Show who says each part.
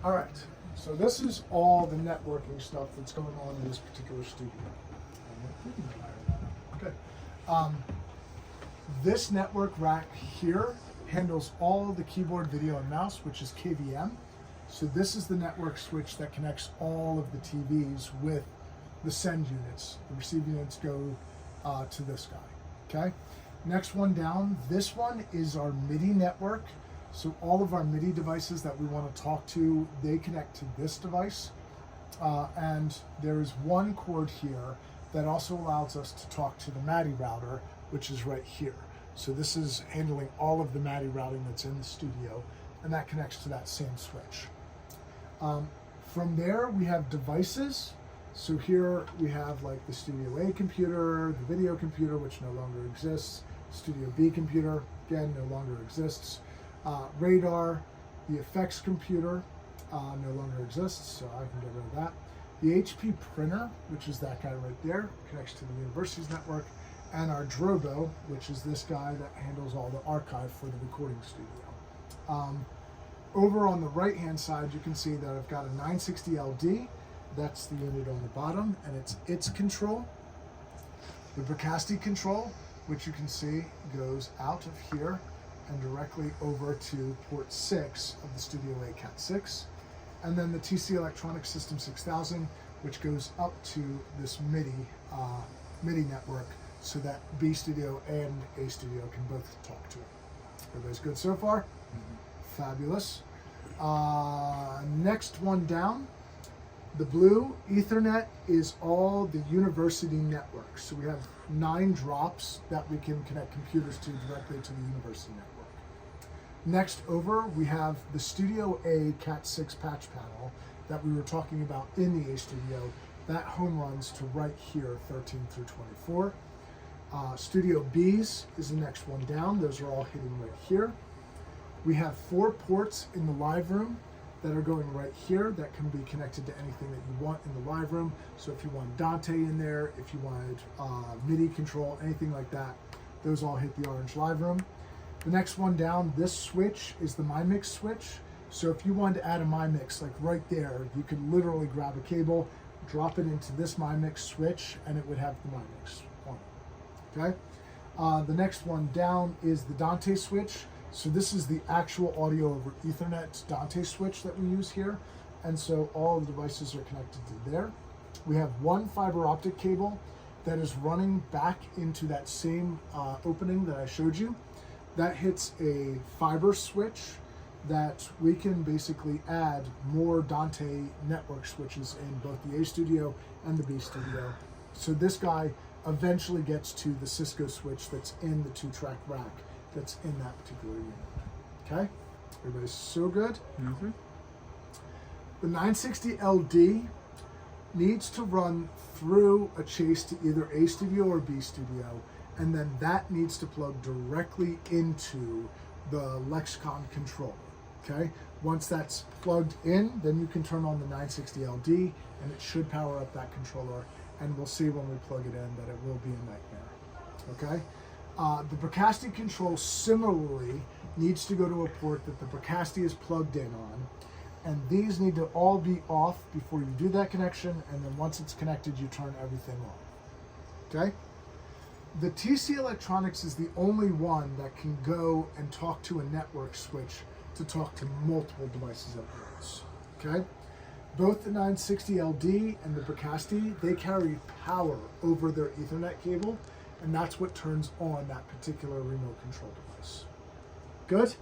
Speaker 1: All right, so this is all the networking stuff that's going on in this particular studio. Okay. This network rack here handles all of the keyboard, video, and mouse, which is KVM. So this is the network switch that connects all of the TVs with the send units. The receive units go to this guy, okay? Next one down, this one is our MIDI network. So all of our MIDI devices that we want to talk to, they connect to this device. And there is one cord here that also allows us to talk to the MADI router, which is right here. So this is handling all of the MADI routing that's in the studio, and that connects to that same switch. From there, we have devices. So here we have like the Studio A computer, the video computer, which no longer exists, Studio B computer, again, no longer exists. Radar, the effects computer no longer exists, so I can get rid of that. The HP printer, which is that guy right there, connects to the university's network, and our Drobo, which is this guy that handles all the archive for the recording studio. Over on the right-hand side, you can see that I've got a 960LD. That's the unit on the bottom, and it's its control. The Bricasti control, which you can see goes out of here and directly over to port 6 of the Studio A Cat 6. And then the TC Electronic System 6000, which goes up to this MIDI network so that B Studio and A Studio can both talk to it. Everybody's good so far? Mm-hmm. Fabulous. Next one down, the blue Ethernet is all the university networks. So we have 9 drops that we can connect computers to directly to the university network. Next over, we have the Studio A Cat 6 patch panel that we were talking about in the A Studio. That home runs to right here, 13 through 24. Studio B's is the next one down. Those are all hitting right here. We have 4 ports in the live room that are going right here that can be connected to anything that you want in the live room. So if you want Dante in there, if you wanted MIDI control, anything like that, those all hit the orange live room. The next one down, this switch is the MyMix switch. So if you wanted to add a MyMix, like right there, you could literally grab a cable, drop it into this MyMix switch, and it would have the MyMix on it, okay? The next one down is the Dante switch. So this is the actual audio over Ethernet Dante switch that we use here. And so all the devices are connected to there. We have one fiber optic cable that is running back into that same opening that I showed you. That hits a fiber switch that we can basically add more Dante network switches in both the A Studio and the B Studio. So this guy eventually gets to the Cisco switch that's in the 2-track rack that's in that particular unit. Okay? Everybody's so good? Mm-hmm. The 960LD needs to run through a chase to either A Studio or B Studio, and then that needs to plug directly into the Lexicon controller, okay? Once that's plugged in, then you can turn on the 960LD, and it should power up that controller, and we'll see when we plug it in that it will be a nightmare, okay? The Bricasti control similarly needs to go to a port that the Bricasti is plugged in on, and these need to all be off before you do that connection, and then once it's connected, you turn everything on, okay? The TC Electronics is the only one that can go and talk to a network switch to talk to multiple devices at once, okay? Both the 960LD and the Bricasti, they carry power over their Ethernet cable, and that's what turns on that particular remote control device. Good?